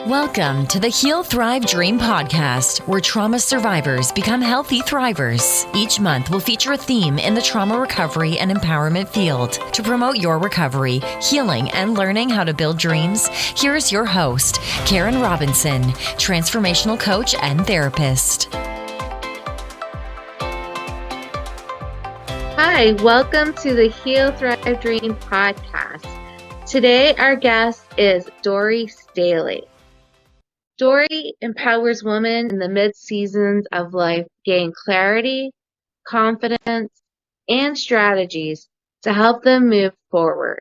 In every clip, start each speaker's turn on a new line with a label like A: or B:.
A: Welcome to the Heal, Thrive, Dream podcast, where trauma survivors become healthy thrivers. Each month, we'll feature a theme in the trauma recovery and empowerment field. To promote your recovery, healing, and learning how to build dreams, here's your host, Karen Robinson, transformational coach and therapist.
B: Hi, welcome to the Heal, Thrive, Dream podcast. Today, our guest is Dori Staehle. Dori empowers women in the mid-seasons of life gain clarity, confidence, and strategies to help them move forward.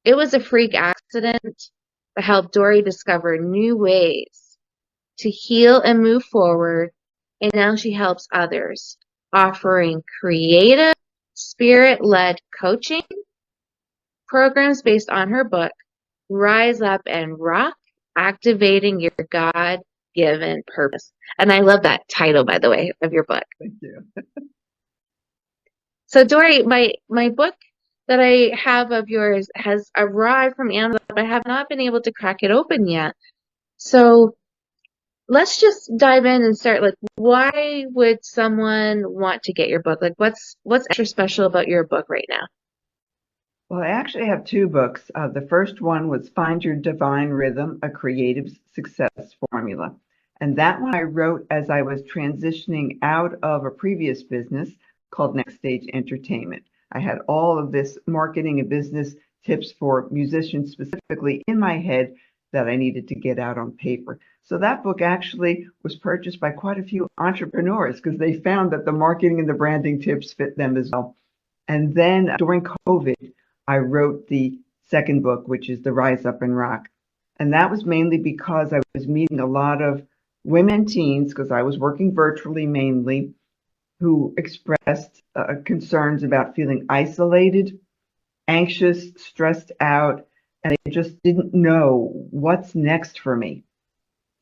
B: It was a freak accident that helped Dori discover new ways to heal and move forward, and now she helps others, offering creative, spirit-led coaching programs based on her book, Rise Up and Rock, Activating Your God-Given Purpose. And I love that title, by the way, of your book.
C: Thank you.
B: So, Dori, my book that I have of yours has arrived from Amazon, but I have not been able to crack it open yet. So let's just dive in and start. Like, why would someone want to get your book? Like, what's extra special about your book right now?
C: Well, I actually have two books. The first one was Find Your Divine Rhythm, A Creative Success Formula. And that one I wrote as I was transitioning out of a previous business called Next Stage Entertainment. I had all of this marketing and business tips for musicians specifically in my head that I needed to get out on paper. So that book actually was purchased by quite a few entrepreneurs because they found that the marketing and the branding tips fit them as well. And then during COVID, I wrote the second book, which is the Rise Up and Rock. And that was mainly because I was meeting a lot of women teens, because I was working virtually mainly, who expressed concerns about feeling isolated, anxious, stressed out, and they just didn't know what's next for me.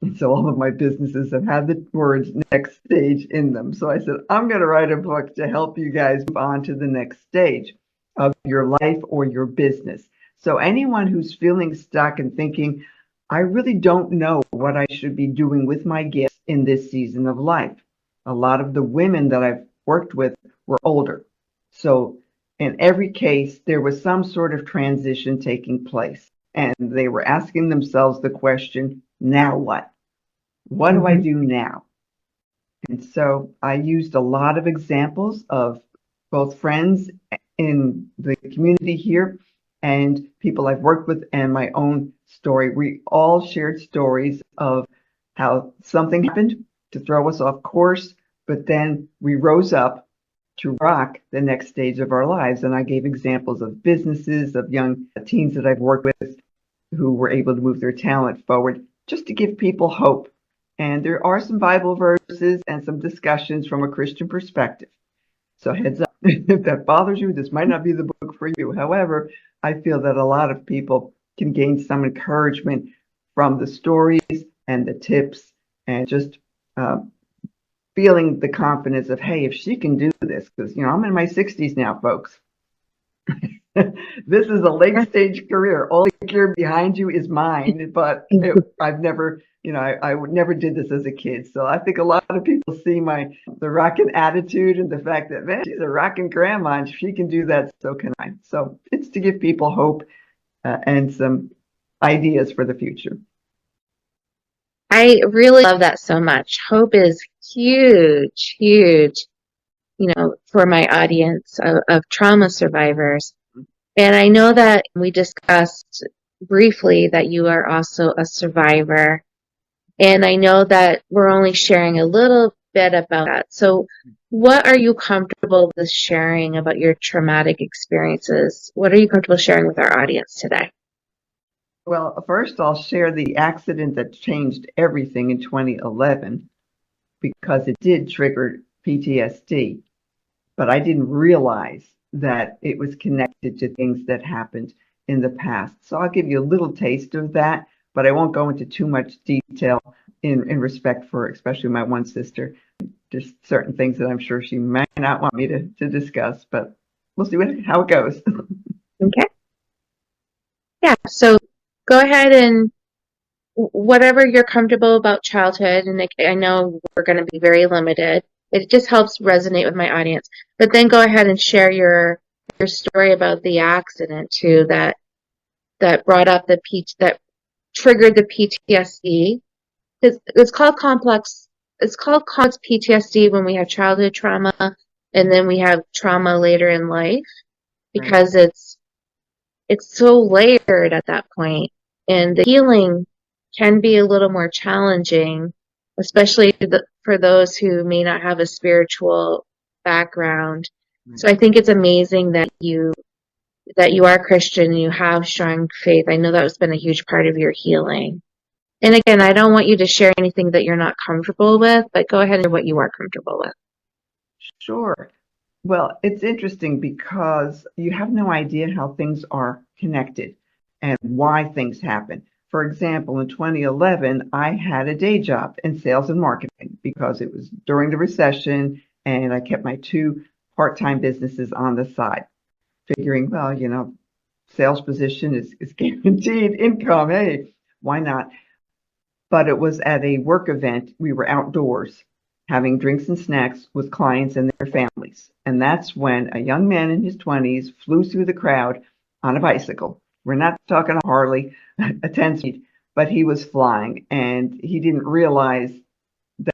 C: And so all of my businesses have had the words next stage in them. So I said, I'm going to write a book to help you guys move on to the next stage of your life or your business. So anyone who's feeling stuck and thinking, I really don't know what I should be doing with my gifts in this season of life. A lot of the women that I've worked with were older. So in every case, there was some sort of transition taking place. And they were asking themselves the question, now what? What do I do now? And so I used a lot of examples of both friends in the community here and people I've worked with and my own story. We all shared stories of how something happened to throw us off course, but then we rose up to rock the next stage of our lives. And I gave examples of businesses, of young teens that I've worked with who were able to move their talent forward, just to give people hope. And there are some Bible verses and some discussions from a Christian perspective. So heads up, if that bothers you, this might not be the book for you. However, I feel that a lot of people can gain some encouragement from the stories and the tips and just feeling the confidence of, hey, if she can do this, because, I'm in my 60s now, folks. This is a late stage career. All the gear behind you is mine, but I've never, I never did this as a kid. So I think a lot of people see the rockin' attitude and the fact that, man, she's a rockin' grandma and she can do that, so can I. So it's to give people hope and some ideas for the future.
B: I really love that so much. Hope is huge, huge, for my audience of trauma survivors. And I know that we discussed briefly that you are also a survivor. And I know that we're only sharing a little bit about that. So what are you comfortable with sharing about your traumatic experiences? What are you comfortable sharing with our audience today?
C: Well, first I'll share the accident that changed everything in 2011 because it did trigger PTSD, but I didn't realize that it was connected to things that happened in the past. So I'll give you a little taste of that, but I won't go into too much detail in respect for especially my one sister. There's certain things that I'm sure she might not want me to discuss, but we'll see how it goes.
B: Okay. Yeah, so go ahead and whatever you're comfortable about childhood, and I know we're going to be very limited. It just helps resonate with my audience. But then go ahead and share your story about the accident too that brought up that triggered the PTSD. It's called complex. It's called complex PTSD when we have childhood trauma, and then we have trauma later in life
C: Right.
B: because it's so layered at that point, and the healing can be a little more challenging, especially for those who may not have a spiritual background.
C: Right.
B: So I think it's amazing that you are Christian and you have strong faith. I know that has been a huge part of your healing. And again, I don't want you to share anything that you're not comfortable with, but go ahead and share what you are comfortable with.
C: Sure. Well, it's interesting because you have no idea how things are connected and why things happen. For example, in 2011, I had a day job in sales and marketing because it was during the recession and I kept my two part-time businesses on the side, figuring, well, sales position is guaranteed income. Hey, why not? But it was at a work event. We were outdoors having drinks and snacks with clients and their families. And that's when a young man in his 20s flew through the crowd on a bicycle. We're not talking a Harley, a 10 speed, but he was flying and he didn't realize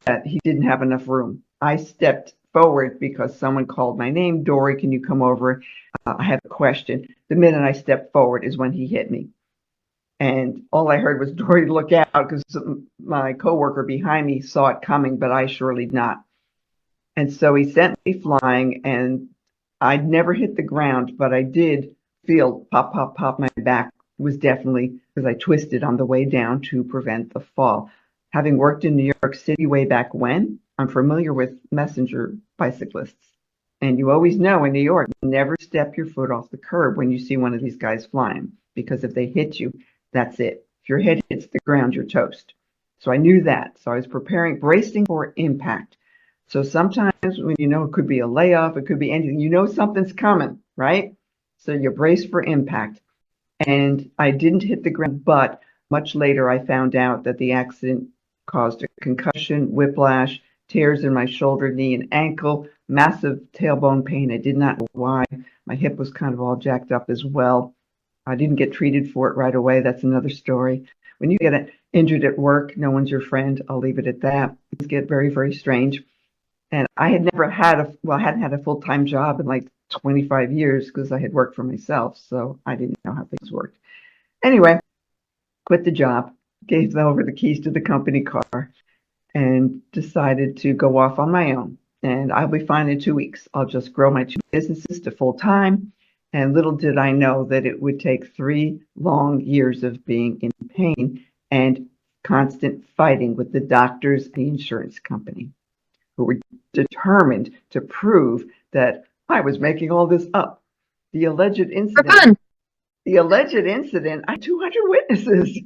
C: that he didn't have enough room. I stepped forward because someone called my name. Dori, can you come over? I have a question. The minute I stepped forward is when he hit me. And all I heard was, Dori, look out, because my coworker behind me saw it coming, but I surely did not. And so he sent me flying, and I'd never hit the ground, but I did feel pop, pop, pop. My back was definitely, because I twisted on the way down to prevent the fall. Having worked in New York City way back when, I'm familiar with messenger bicyclists. And you always know in New York, never step your foot off the curb when you see one of these guys flying, because if they hit you, that's it. If your head hits the ground, you're toast. So I knew that. So I was bracing for impact. So sometimes when it could be a layoff, it could be anything, something's coming, right? So you brace for impact. And I didn't hit the ground, but much later I found out that the accident caused a concussion, whiplash, tears in my shoulder, knee, and ankle, massive tailbone pain. I did not know why. My hip was kind of all jacked up as well. I didn't get treated for it right away. That's another story. When you get injured at work, no one's your friend. I'll leave it at that. Things get very, very strange. And I had never had I hadn't had a full-time job in like 25 years because I had worked for myself. So I didn't know how things worked. Anyway, quit the job, gave them over the keys to the company car, and decided to go off on my own. And I'll be fine in 2 weeks. I'll just grow my two businesses to full time. And little did I know that it would take 3 long years of being in pain and constant fighting with the doctors and the insurance company, who were determined to prove that I was making all this up. The alleged
B: For
C: incident,
B: fun.
C: I had 200 witnesses.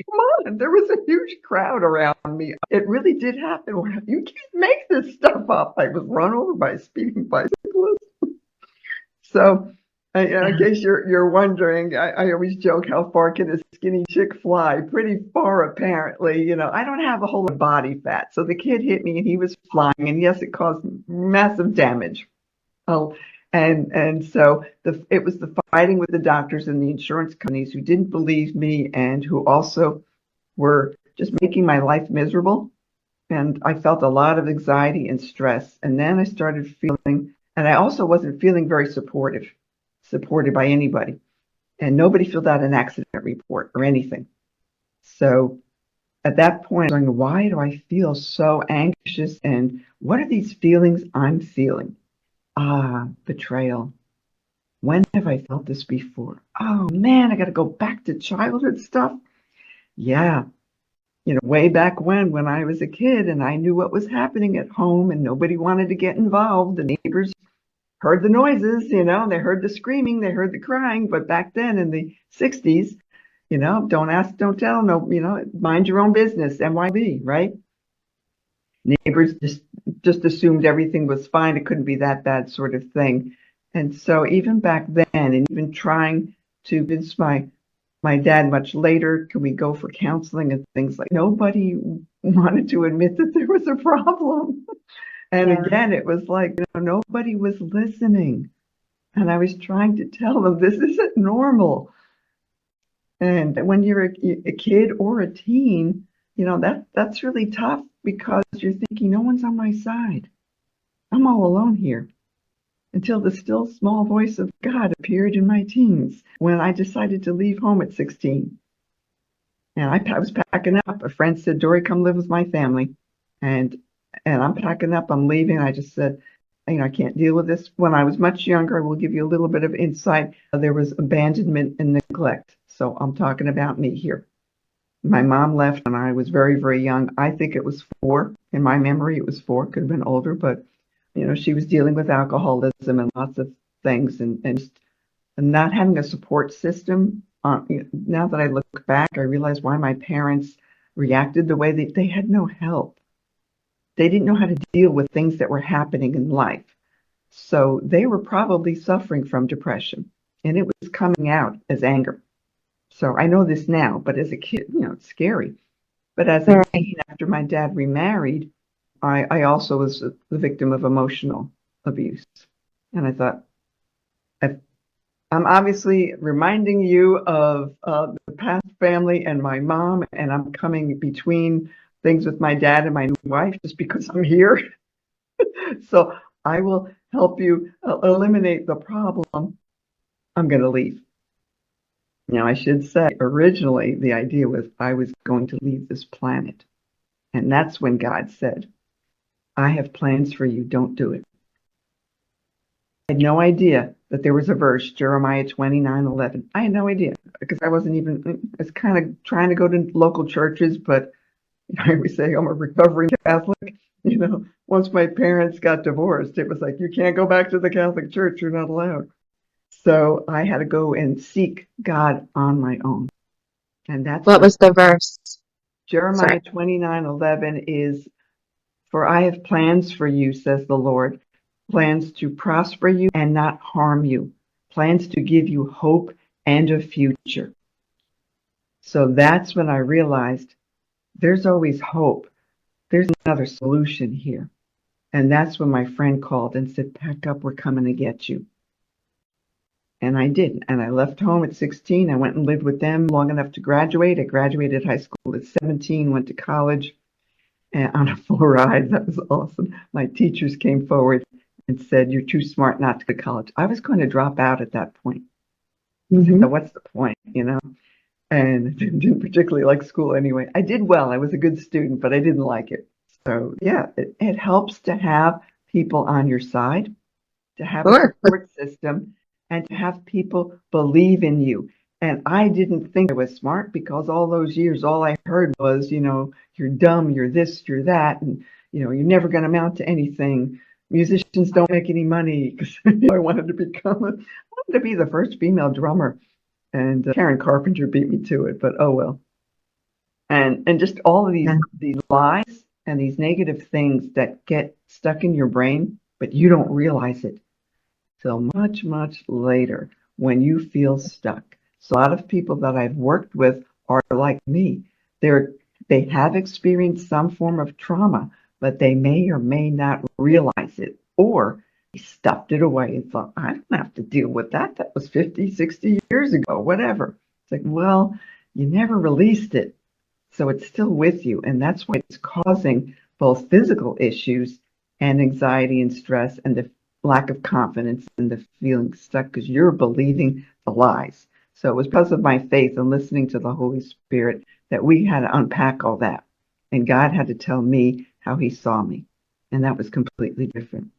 C: Come on, there was a huge crowd around me. It really did happen. You can't make this stuff up. I was run over by a speeding bicyclist. So, in case you're wondering, I always joke, how far can a skinny chick fly? Pretty far, apparently. I don't have a whole lot of body fat. So the kid hit me and he was flying, and yes, it caused massive damage. Oh, and so it was the fighting with the doctors and the insurance companies who didn't believe me and who also were just making my life miserable. And I felt a lot of anxiety and stress. And then I started feeling, and I also wasn't feeling very supported by anybody. And nobody filled out an accident report or anything. So at that point, I was going, why do I feel so anxious? And what are these feelings I'm feeling? Ah, betrayal. When have I felt this before? Oh man, I got to go back to childhood stuff. Yeah, way back when I was a kid and I knew what was happening at home and nobody wanted to get involved. The neighbors heard the noises, they heard the screaming, they heard the crying. But back then in the 60s, don't ask, don't tell, no, mind your own business, MYB, right? Neighbors just assumed everything was fine. It couldn't be that bad, sort of thing. And so even back then, and even trying to convince my my dad much later, can we go for counseling and things like nobody wanted to admit that there was a problem. And
B: Yeah.
C: again, it was like, nobody was listening. And I was trying to tell them this isn't normal. And when you're a kid or a teen, that's really tough because you're thinking, no one's on my side. I'm all alone here. Until the still small voice of God appeared in my teens when I decided to leave home at 16. And I was packing up. A friend said, Dori, come live with my family. And I'm packing up. I'm leaving. I just said, I can't deal with this. When I was much younger, I will give you a little bit of insight. There was abandonment and neglect. So I'm talking about me here. My mom left when I was very, very young. I think it was 4. In my memory, it was 4. Could have been older, but she was dealing with alcoholism and lots of things, and not having a support system. Now that I look back, I realize why my parents reacted the way they had no help. They didn't know how to deal with things that were happening in life. So they were probably suffering from depression, and it was coming out as anger. So I know this now, but as a kid, it's scary. But as a teen, after my dad remarried, I also was the victim of emotional abuse. And I thought, I'm obviously reminding you of the past family and my mom, and I'm coming between things with my dad and my new wife just because I'm here. So I will help you eliminate the problem. I'm going to leave. Now, I should say, originally, the idea was I was going to leave this planet. And that's when God said, I have plans for you. Don't do it. I had no idea that there was a verse, Jeremiah 29:11. I had no idea because I was kind of trying to go to local churches, but I always say I'm a recovering Catholic. Once my parents got divorced, it was like, you can't go back to the Catholic Church. You're not allowed. So I had to go and seek God on my own. And that's
B: What was the verse?
C: Jeremiah 29:11 is, for I have plans for you, says the Lord, plans to prosper you and not harm you, plans to give you hope and a future. So that's when I realized there's always hope. There's another solution here. And that's when my friend called and said, pack up, we're coming to get you. And I did. And I left home at 16. I went and lived with them long enough to graduate. I graduated high school at 17, went to college, and on a full ride. That was awesome. My teachers came forward and said, you're too smart not to go to college. I was going to drop out at that point. So what's the point, And I didn't particularly like school anyway. I did well. I was a good student, but I didn't like it. So yeah, it helps to have people on your side, to have a support system, and to have people believe in you. And I didn't think I was smart because all those years, all I heard was, you're dumb, you're this, you're that, and, you're never going to amount to anything. Musicians don't make any money because I wanted to be the first female drummer. And Karen Carpenter beat me to it, but oh well. And just all of these lies and these negative things that get stuck in your brain, but you don't realize it till much, much later when you feel stuck. So a lot of people that I've worked with are like me. They have experienced some form of trauma, but they may or may not realize it, or they stuffed it away and thought, I don't have to deal with that. That was 50, 60 years ago, whatever. It's like, well, you never released it. So it's still with you. And that's why it's causing both physical issues and anxiety and stress and the lack of confidence and the feeling stuck because you're believing the lies. So it was because of my faith and listening to the Holy Spirit that we had to unpack all that. And God had to tell me how he saw me. And that was completely different.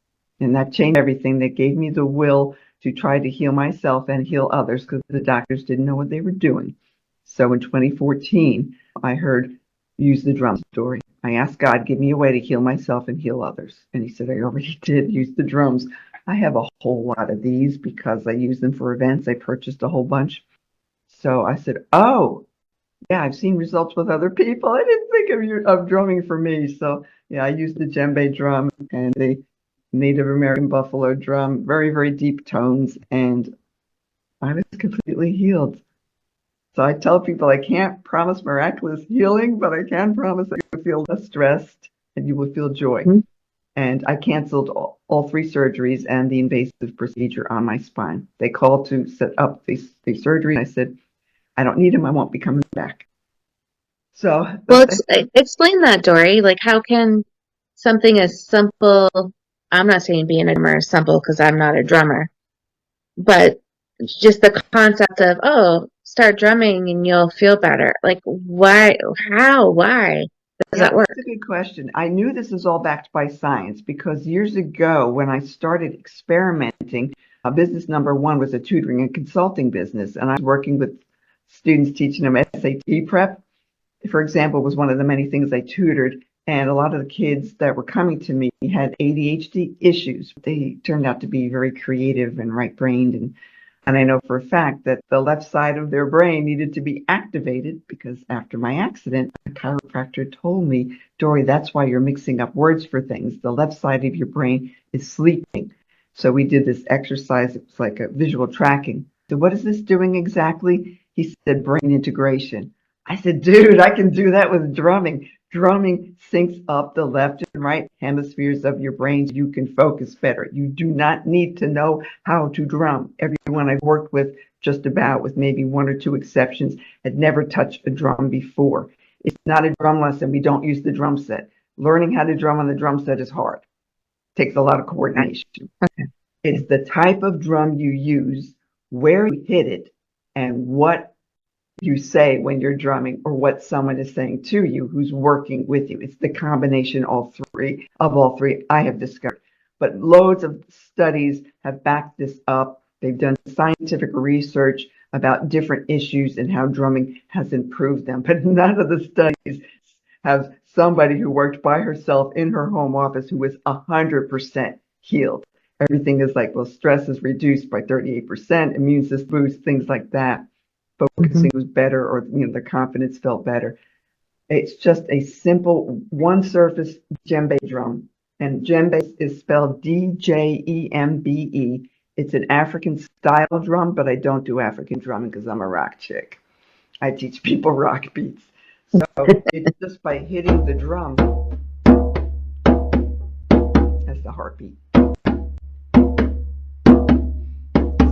C: And that changed everything. That gave me the will to try to heal myself and heal others because the doctors didn't know what they were doing. So in 2014, I heard, use the drums, Dori. I asked God, give me a way to heal myself and heal others. And he said, I already did use the drums. I have a whole lot of these because I use them for events. I purchased a whole bunch. So I said, oh, yeah, I've seen results with other people. I didn't think of drumming for me. So yeah, I used the djembe drum and the Native American buffalo drum, very, very deep tones. And I was completely healed. So I tell people I can't promise miraculous healing, but I can promise that you will feel less stressed and you will feel joy.
B: Mhm.
C: And I canceled all 3 surgeries and the invasive procedure on my spine. They called to set up the surgery. And I said, I don't need them. I won't be coming back. So
B: Well, explain that, Dori. Like, how can something as simple, I'm not saying being a drummer is simple because I'm not a drummer, but just the concept of, oh, start drumming and you'll feel better. Like, why, how, why does
C: yeah,
B: that work?
C: that's a good question. I knew this is all backed by science because years ago when I started experimenting, business number one was a tutoring and consulting business. And I was working with students teaching them SAT prep, for example, was one of the many things I tutored. And a lot of the kids that were coming to me had ADHD issues. They turned out to be very creative and right-brained. And I know for a fact that the left side of their brain needed to be activated because after my accident, a chiropractor told me, Dori, that's why you're mixing up words for things. The left side of your brain is sleeping. So we did this exercise. It was like a visual tracking. So what is this doing exactly? He said brain integration. I said, dude, I can do that with drumming. Drumming syncs up the left and right hemispheres of your brain so you can focus better. You do not need to know how to drum. Everyone I've worked with, just about, with maybe 1 or 2 exceptions, had never touched a drum before. It's not a drum lesson. We don't use the drum set. Learning how to drum on the drum set is hard. It takes a lot of coordination.
B: Okay.
C: It's the type of drum you use, where you hit it, and what you say when you're drumming or what someone is saying to you who's working with you. It's the combination all three I have discovered. But loads of studies have backed this up. They've done scientific research about different issues and how drumming has improved them. But none of the studies have somebody who worked by herself in her home office who was 100% healed. Everything is like, well, stress is reduced by 38%, immune system boost, things like that. Focusing was better, or the confidence felt better. It's just a simple one surface djembe drum, and djembe is spelled Djembe. It's an African style drum, but I don't do African drumming because I'm a rock chick. I teach people rock beats. So it's just by hitting the drum as the heartbeat.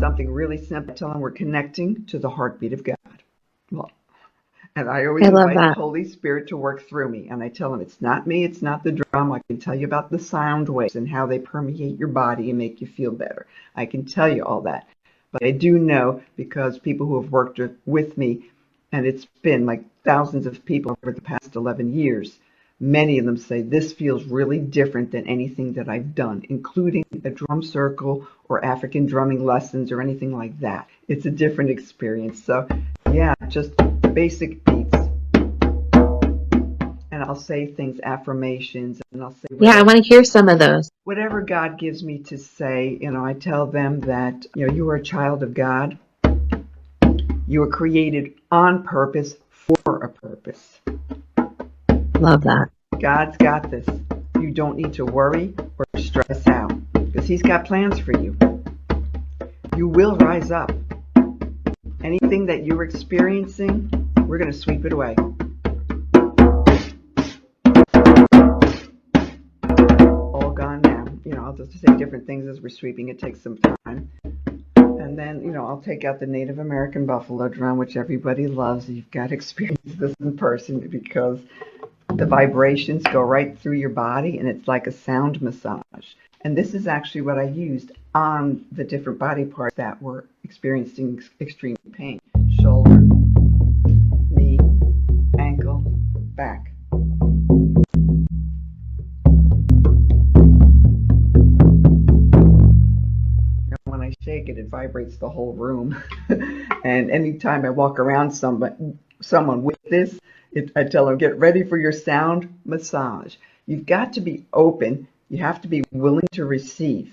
C: Something really simple. Tell them we're connecting to the heartbeat of God. Well, and I always invite the Holy Spirit to work through me. And I tell them it's not me, it's not the drum. I can tell you about the sound waves and how they permeate your body and make you feel better. I can tell you all that. But I do know, because people who have worked with me, and it's been like thousands of people over the past 11 years, many of them say this feels really different than anything that I've done, including a drum circle or African drumming lessons or anything like that. It's a different experience. So yeah, just basic beats. And I'll say things, affirmations, and I'll say
B: I want to hear some of those.
C: Whatever God gives me to say. I tell them that you are a child of God. You were created on purpose for a purpose.
B: Love that.
C: God's got this. You don't need to worry or stress out because He's got plans for you. You will rise up. Anything that you're experiencing, we're going to sweep it away. All gone now. I'll just say different things as we're sweeping. It takes some time. And then, I'll take out the Native American buffalo drum, which everybody loves. You've got to experience this in person because the vibrations go right through your body and it's like a sound massage. And this is actually what I used on the different body parts that were experiencing extreme pain. Shoulder, knee, ankle, back. And when I shake it, it vibrates the whole room. And anytime I walk around someone with this, I tell them, get ready for your sound massage. You've got to be open. You have to be willing to receive.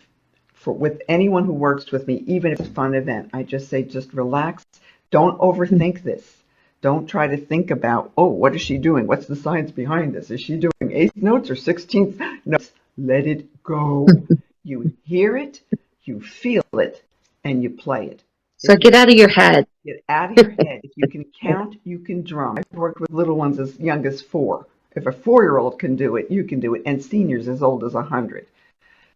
C: With anyone who works with me, even if it's a fun event, I just say, just relax. Don't overthink this. Don't try to think about, what is she doing? What's the science behind this? Is she doing 8th notes or 16th notes? Let it go. You hear it, you feel it, and you play it.
B: So get out of your head.
C: Get out of your head. If you can count, you can drum. I've worked with little ones as young as 4. If a 4-year-old can do it, you can do it, and seniors as old as 100.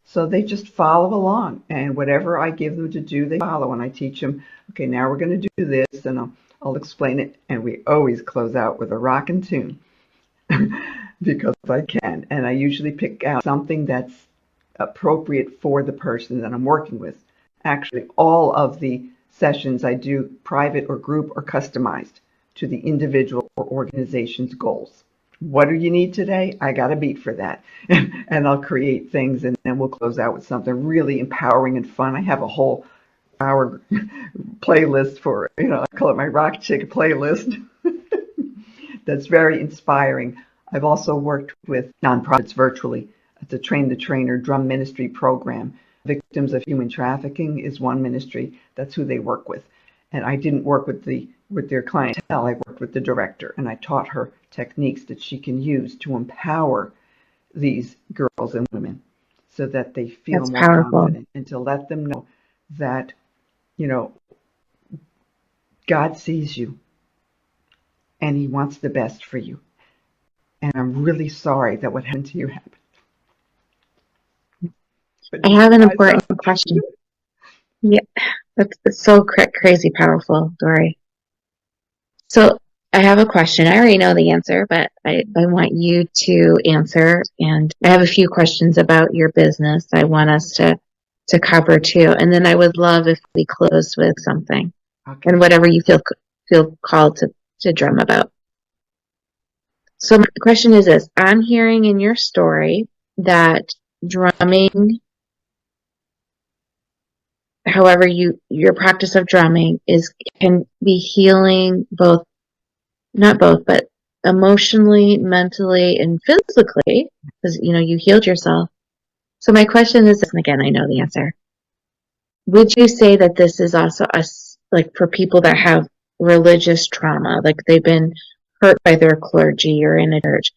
C: So they just follow along, and whatever I give them to do, they follow. And I teach them, okay, now we're going to do this, and I'll explain it. And we always close out with a rockin' tune because I can. And I usually pick out something that's appropriate for the person that I'm working with. Actually, all of the sessions I do private or group or customized to the individual or organization's goals. What do you need today? I got a beat for that. And I'll create things, and then we'll close out with something really empowering and fun. I have a whole hour playlist for, I call it my Rock Chick playlist. That's very inspiring. I've also worked with nonprofits virtually to train the trainer drum ministry program. Victims of human trafficking is one ministry. That's who they work with. And I didn't work with their clientele. I worked with the director, and I taught her techniques that she can use to empower these girls and women so that they feel
B: That's
C: more
B: powerful.
C: confident, and to let them know that, God sees you and he wants the best for you. And I'm really sorry that what happened to you happened.
B: I have an important question. Yeah, that's so crazy powerful, Dori. So I have a question. I already know the answer, but I want you to answer. And I have a few questions about your business I want us to cover too. And then I would love if we closed with something,
C: Okay.
B: and whatever you feel called to drum about. So my question is this: I'm hearing in your story that drumming, however your practice of drumming can be healing, not both, but emotionally, mentally, and physically, because you healed yourself. So my question is this, and again, I know the answer. Would you say that this is also like for people that have religious trauma, like they've been hurt by their clergy or in a church?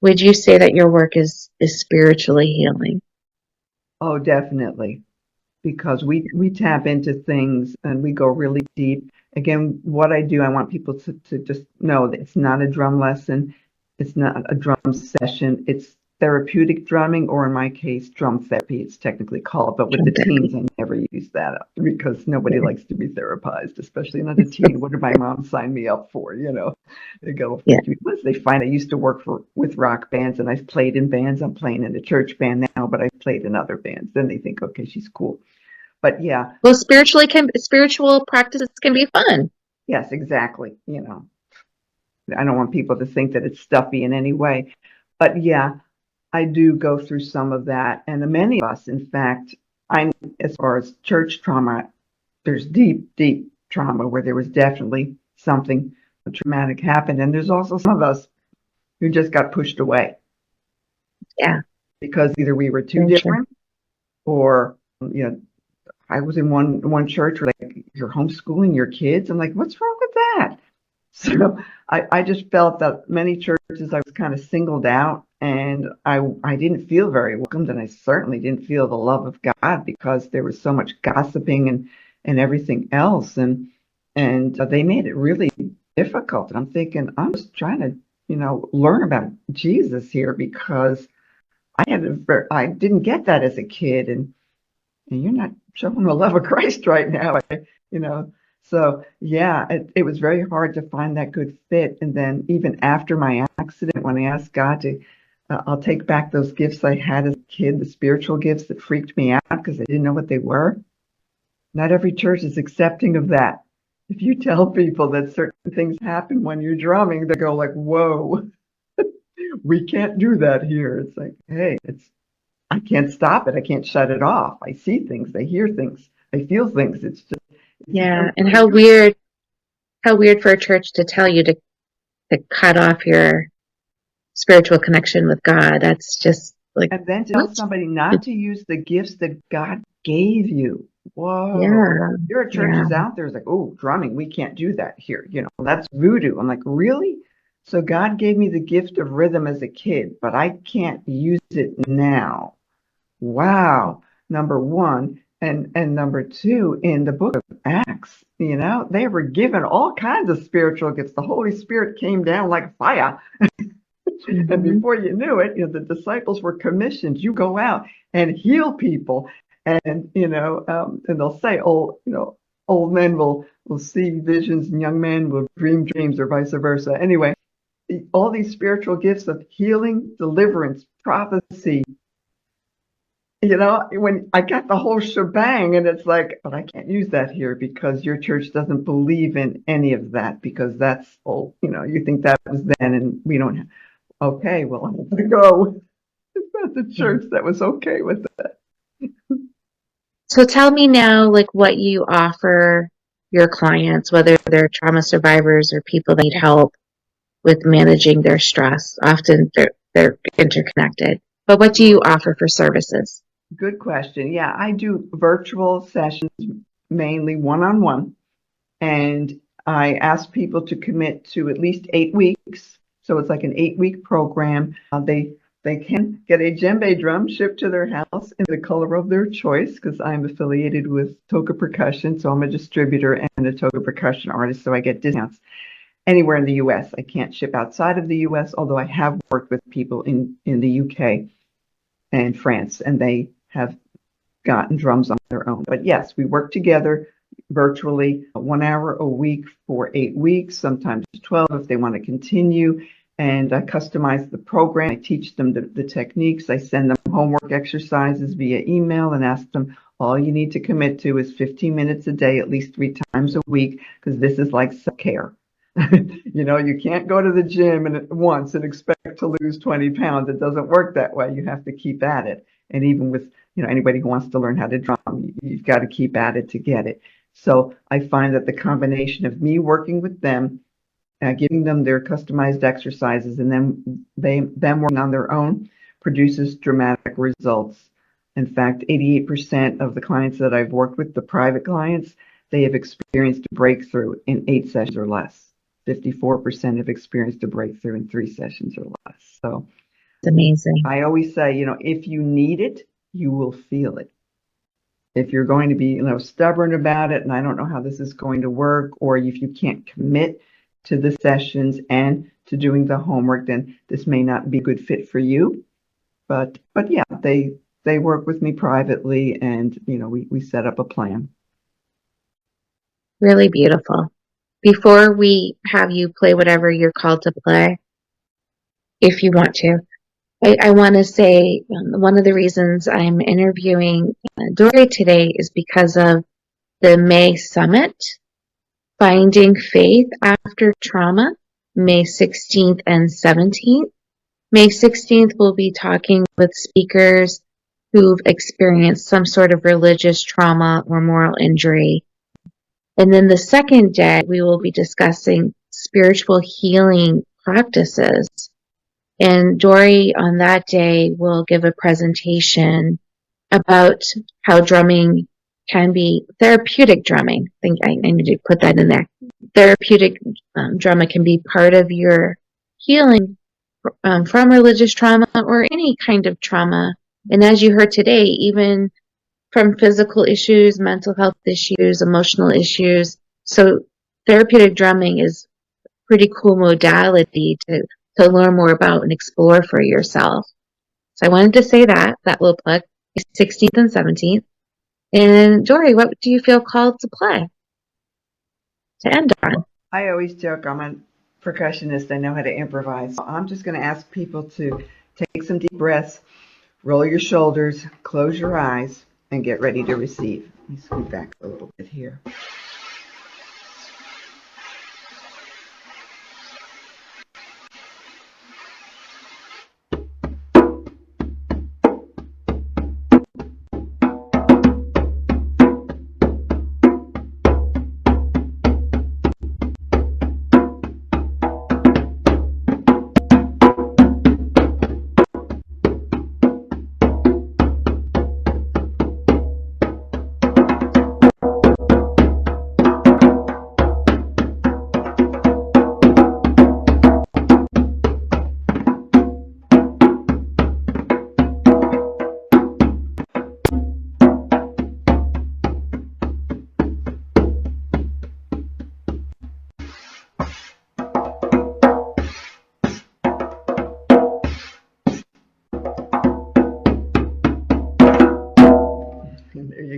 B: Would you say that your work is spiritually healing?
C: Oh, definitely. Because we tap into things and we go really deep. Again, what I do, I want people to just know that it's not a drum lesson. It's not a drum session. It's therapeutic drumming, or in my case, drum therapy, it's technically called. But with the teens, I never use that because nobody likes to be therapized, especially not a teen. What did my mom sign me up for? They go, once they find I used to work with rock bands, and I've played in bands. I'm playing in a church band now, but I've played in other bands. Then they think, okay, she's cool. But yeah.
B: Well, spiritual practices can be fun.
C: Yes, exactly. I don't want people to think that it's stuffy in any way. But yeah, I do go through some of that. And many of us, in fact, as far as church trauma, there's deep, deep trauma where there was definitely something traumatic happened. And there's also some of us who just got pushed away.
B: Yeah.
C: Because either we were too different, or, I was in one church where, like, you're homeschooling your kids. I'm like, what's wrong with that? So I just felt that many churches I was kind of singled out, and I didn't feel very welcomed, and I certainly didn't feel the love of God because there was so much gossiping and everything else, and they made it really difficult. And I'm thinking, I'm just trying to learn about Jesus here, because I didn't get that as a kid, and you're not showing the love of Christ right now, So yeah, it was very hard to find that good fit. And then even after my accident, when I asked God to, I'll take back those gifts I had as a kid, the spiritual gifts that freaked me out because I didn't know what they were. Not every church is accepting of that. If you tell people that certain things happen when you're drumming, they go like, whoa, we can't do that here. It's like, hey, I can't stop it. I can't shut it off. I see things. I hear things. I feel things. It's
B: and how weird for a church to tell you to cut off your spiritual connection with God. That's just like,
C: and then tell somebody not to use the gifts that God gave you. Whoa.
B: Yeah.
C: There are churches out there like, oh, drumming, we can't do that here. That's voodoo. I'm like, really? So God gave me the gift of rhythm as a kid, but I can't use it now. Wow. Number one, And number two, in the book of Acts, they were given all kinds of spiritual gifts. The Holy Spirit came down like fire. And before you knew it, the disciples were commissioned. You go out and heal people. And, and they'll say, old men will see visions and young men will dream dreams or vice versa. Anyway, all these spiritual gifts of healing, deliverance, prophecy, when I got the whole shebang, and it's like, but I can't use that here because your church doesn't believe in any of that because that's old. You think that was then and we don't have. Okay, well, I'm going to go. It's not the church that was okay with that.
B: So tell me now, like what you offer your clients, whether they're trauma survivors or people that need help with managing their stress. Often they're interconnected. But what do you offer for services?
C: Good question. Yeah, I do virtual sessions, mainly one-on-one, and I ask people to commit to at least 8 weeks. So it's like an 8-week program. They can get a djembe drum shipped to their house in the color of their choice because I'm affiliated with Toca Percussion, so I'm a distributor and a Toca Percussion artist, so I get discounts anywhere in the U.S. I can't ship outside of the U.S., although I have worked with people in the U.K. and France, and they have gotten drums on their own. But yes, we work together virtually 1 hour a week for 8 weeks, sometimes 12 if they want to continue. And I customize the program. I teach them the techniques. I send them homework exercises via email and ask them, all you need to commit to is 15 minutes a day, at least 3 times a week, because this is like self-care. You can't go to the gym once and expect to lose 20 pounds. It doesn't work that way. You have to keep at it. And even with, anybody who wants to learn how to drum, you've got to keep at it to get it. So I find that the combination of me working with them, giving them their customized exercises, and then them working on their own produces dramatic results. In fact, 88% of the clients that I've worked with, the private clients, they have experienced a breakthrough in 8 sessions or less. 54% have experienced a breakthrough in 3 sessions or less. So
B: it's amazing.
C: I always say, if you need it, you will feel it. If you're going to be, stubborn about it, and I don't know how this is going to work, or if you can't commit to the sessions and to doing the homework, then this may not be a good fit for you. But yeah, they work with me privately, and we set up a plan.
B: Really beautiful. Before we have you play whatever you're called to play, if you want to, I want to say one of the reasons I'm interviewing Dori today is because of the May Summit, Finding Faith After Trauma, May 16th and 17th. May 16th, we'll be talking with speakers who've experienced some sort of religious trauma or moral injury. And then the second day, we will be discussing spiritual healing practices. And Dori on that day will give a presentation about how drumming can be therapeutic drumming. I think I need to put that in there. Therapeutic drumming can be part of your healing from religious trauma or any kind of trauma. And as you heard today, even from physical issues, mental health issues, emotional issues. So therapeutic drumming is a pretty cool modality to learn more about and explore for yourself. So I wanted to say that little plug, 16th and 17th. And Dori, what do you feel called to play to end on?
C: I always joke I'm a percussionist. I know how to improvise. So I'm just going to ask people to take some deep breaths, roll your shoulders, close your eyes, and get ready to receive. Let me scoot back a little bit here.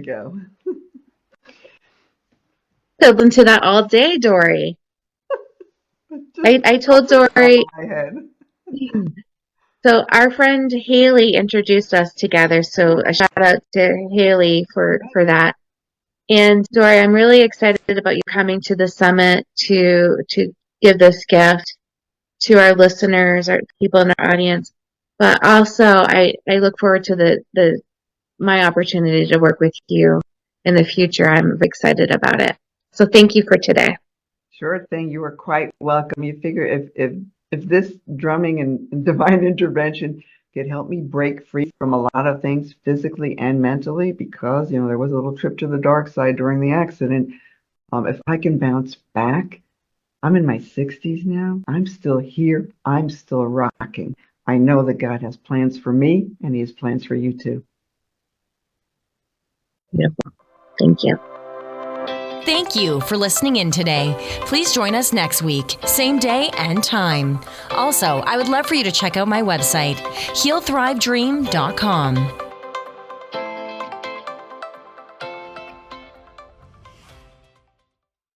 C: you go.
B: I've listened to that all day, Dori. I told Dori.
C: My head.
B: So our friend Haley introduced us together. So a shout out to Haley for that. And Dori, I'm really excited about you coming to the summit to give this gift to our listeners, our people in our audience. But also, I look forward to my opportunity to work with you in the future. I'm excited about it. So thank you for today.
C: Sure thing. You are quite welcome. You figure if this drumming and divine intervention could help me break free from a lot of things physically and mentally, because there was a little trip to the dark side during the accident. If I can bounce back, I'm in my 60s now. I'm still here. I'm still rocking. I know that God has plans for me, and He has plans for you too.
B: Beautiful. Thank you.
A: Thank you for listening in today. Please join us next week, same day and time. Also, I would love for you to check out my website, healthrivedream.com.